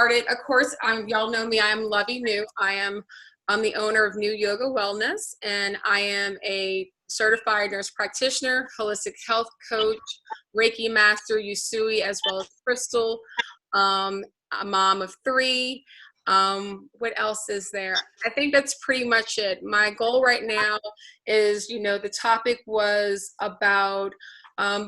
started. Of course, y'all know me. I am Lovie Neu. I'm the owner of New Yoga Wellness, and I am a certified nurse practitioner, holistic health coach, Reiki master, Usui, as well as Crystal, a mom of 3. What else is there? I think that's pretty much it. My goal right now is, the topic was about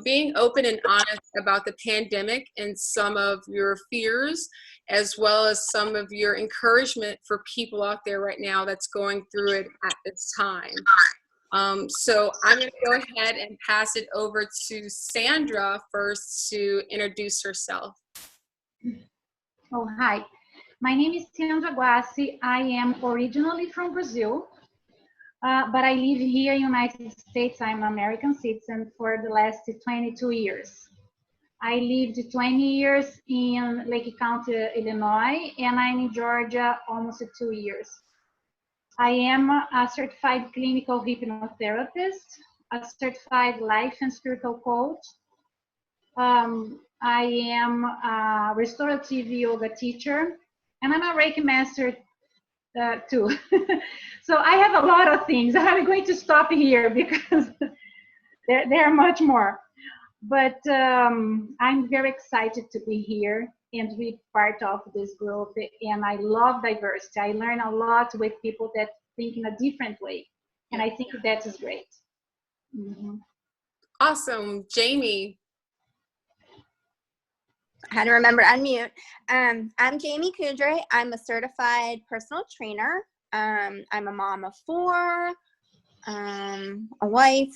being open and honest about the pandemic and some of your fears, as well as some of your encouragement for people out there right now that's going through it at this time. So I'm going to go ahead and pass it over to Sandra first to introduce herself. Oh, hi. My name is Sandra Guassi. I am originally from Brazil, but I live here in the United States. I'm an American citizen for the last 22 years. I lived 20 years in Lake County, Illinois, and I'm in Georgia almost 2 years. I am a certified clinical hypnotherapist, a certified life and spiritual coach. I am a restorative yoga teacher, and I'm a Reiki master too. So I have a lot of things. I'm going to stop here because there are much more. But I'm very excited to be here and be part of this group. And I love diversity. I learn a lot with people that think in a different way. And I think that is great. Mm-hmm. Awesome. Jamie. I had to remember to unmute. I'm Jamie Kudre. I'm a certified personal trainer. I'm a mom of 4, a wife.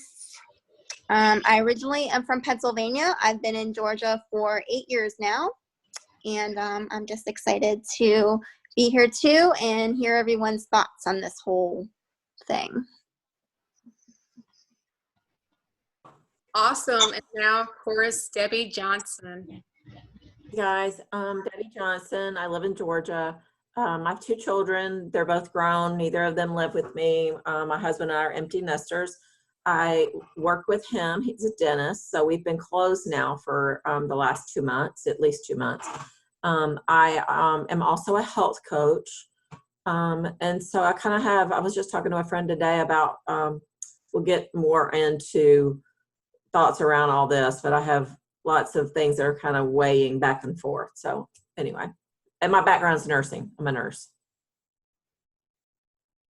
I originally am from Pennsylvania. I've been in Georgia for 8 years now. And I'm just excited to be here too and hear everyone's thoughts on this whole thing. Awesome. And now, of course, Debbie Johnson. Hey guys, Debbie Johnson. I live in Georgia. I have 2 children. They're both grown. Neither of them live with me. My husband and I are empty nesters. I work with him. He's a dentist, so we've been closed now for the last 2 months, at least 2 months. I am also a health coach. And so I was just talking to a friend today about, we'll get more into thoughts around all this, but I have lots of things that are kind of weighing back and forth. So anyway, and my background is nursing. I'm a nurse.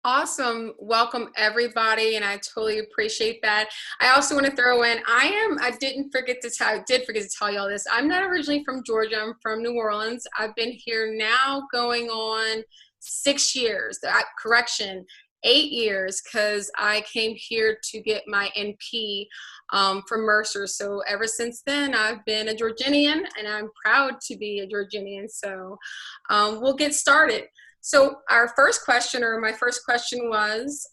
Awesome. Welcome everybody. And I totally appreciate that. I also want to throw in, I did forget to tell y'all this. I'm not originally from Georgia. I'm from New Orleans. I've been here now going on 6 years. Correction, 8 years, because I came here to get my NP from Mercer. So ever since then, I've been a Georginian, and I'm proud to be a Georginian. So we'll get started. So my first question was,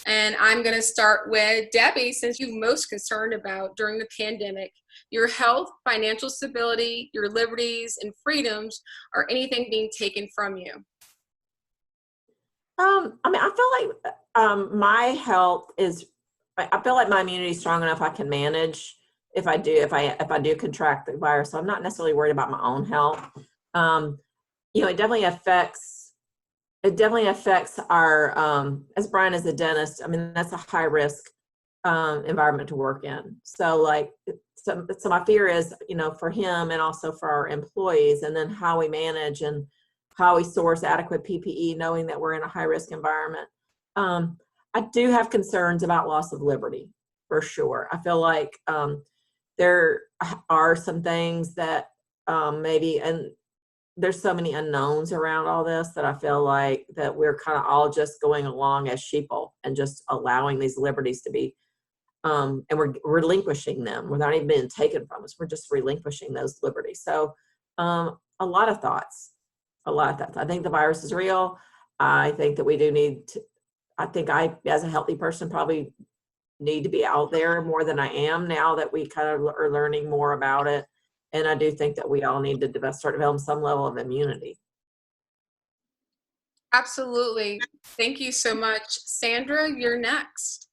and I'm going to start with Debbie, since you're most concerned about during the pandemic, your health, financial stability, your liberties and freedoms, or anything being taken from you. I feel like my health is, I feel like my immunity is strong enough I can manage if I do contract the virus. So I'm not necessarily worried about my own health. It definitely affects our, as Brian is a dentist, I mean, that's a high risk environment to work in. So my fear is, for him and also for our employees, and then how we manage and how we source adequate PPE, knowing that we're in a high risk environment. I do have concerns about loss of liberty, for sure. I feel like there are some things that maybe, and there's so many unknowns around all this that I feel like that we're kind of all just going along as sheeple and just allowing these liberties to be, and we're relinquishing them without even being taken from us. We're just relinquishing those liberties. So a lot of thoughts. I think the virus is real. I think that we do need to, I think I, as a healthy person, probably need to be out there more than I am now that we kind of are learning more about it. And I do think that we all need to start developing some level of immunity. Absolutely. Thank you so much. Sandra, you're next.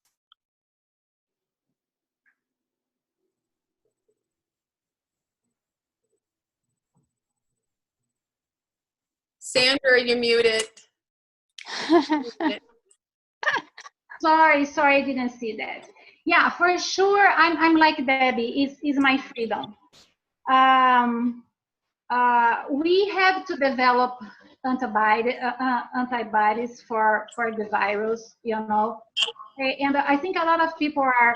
Sandra, you're muted. Sorry, I didn't see that. Yeah, for sure, I'm like Debbie, is my freedom. We have to develop antibodies for the virus, you know. And I think a lot of people are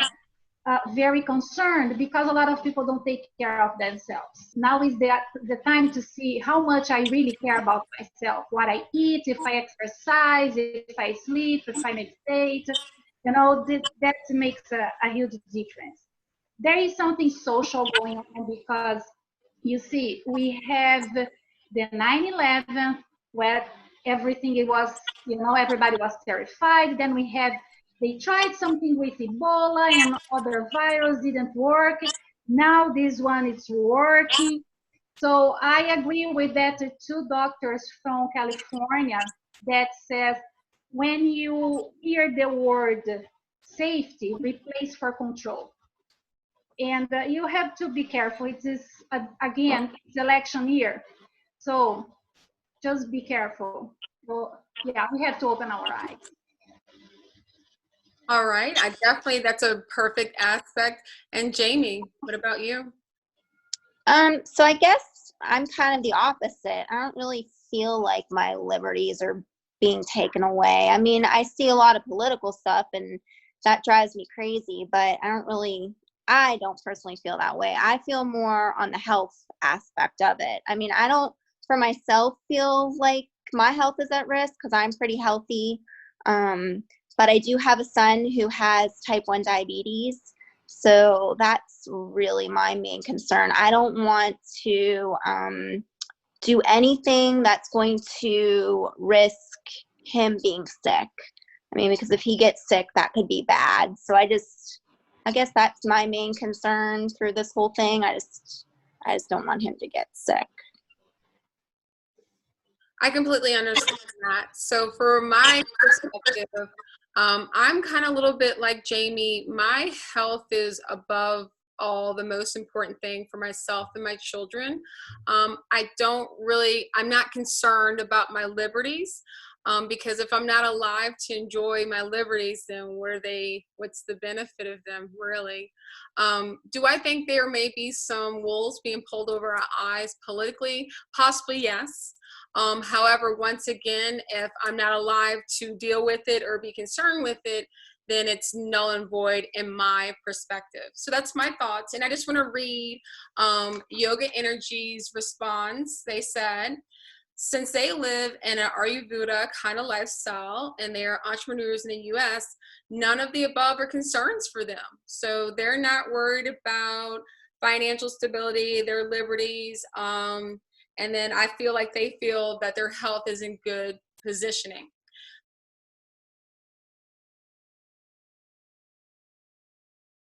very concerned because a lot of people don't take care of themselves. Now is the time to see how much I really care about myself, what I eat, if I exercise, if I sleep, if I meditate. You know, that makes a huge difference. There is something social going on because you see, we have the 9/11 where everything it was, you know, everybody was terrified. Then we had, they tried something with Ebola and other virus didn't work. Now this one is working. So I agree with that. Two doctors from California that says when you hear the word safety, replace for control. And you have to be careful. It is, again, it's election year. So just be careful. So, yeah, we have to open our eyes. All right, that's a perfect aspect. And Jamie, what about you? So I guess I'm kind of the opposite. I don't really feel like my liberties are being taken away. I mean, I see a lot of political stuff and that drives me crazy, but I don't personally feel that way. I feel more on the health aspect of it. I mean, I don't, for myself, feel like my health is at risk because I'm pretty healthy. But I do have a son who has type 1 diabetes. So that's really my main concern. I don't want to do anything that's going to risk him being sick. I mean, because if he gets sick, that could be bad. So I guess that's my main concern through this whole thing. I just don't want him to get sick. I completely understand that. So for my perspective, I'm kind of a little bit like Jamie. My health is above all. The most important thing for myself and my children. I'm not concerned about my liberties. Because if I'm not alive to enjoy my liberties, then what's the benefit of them, really? Do I think there may be some wolves being pulled over our eyes politically? Possibly, yes. However, once again, if I'm not alive to deal with it or be concerned with it, then it's null and void in my perspective. So that's my thoughts. And I just want to read Yoga Energy's response. They said, since they live in an Ayurveda kind of lifestyle and they are entrepreneurs in the US, none of the above are concerns for them. So they're not worried about financial stability, their liberties. And then I feel like they feel that their health is in good positioning.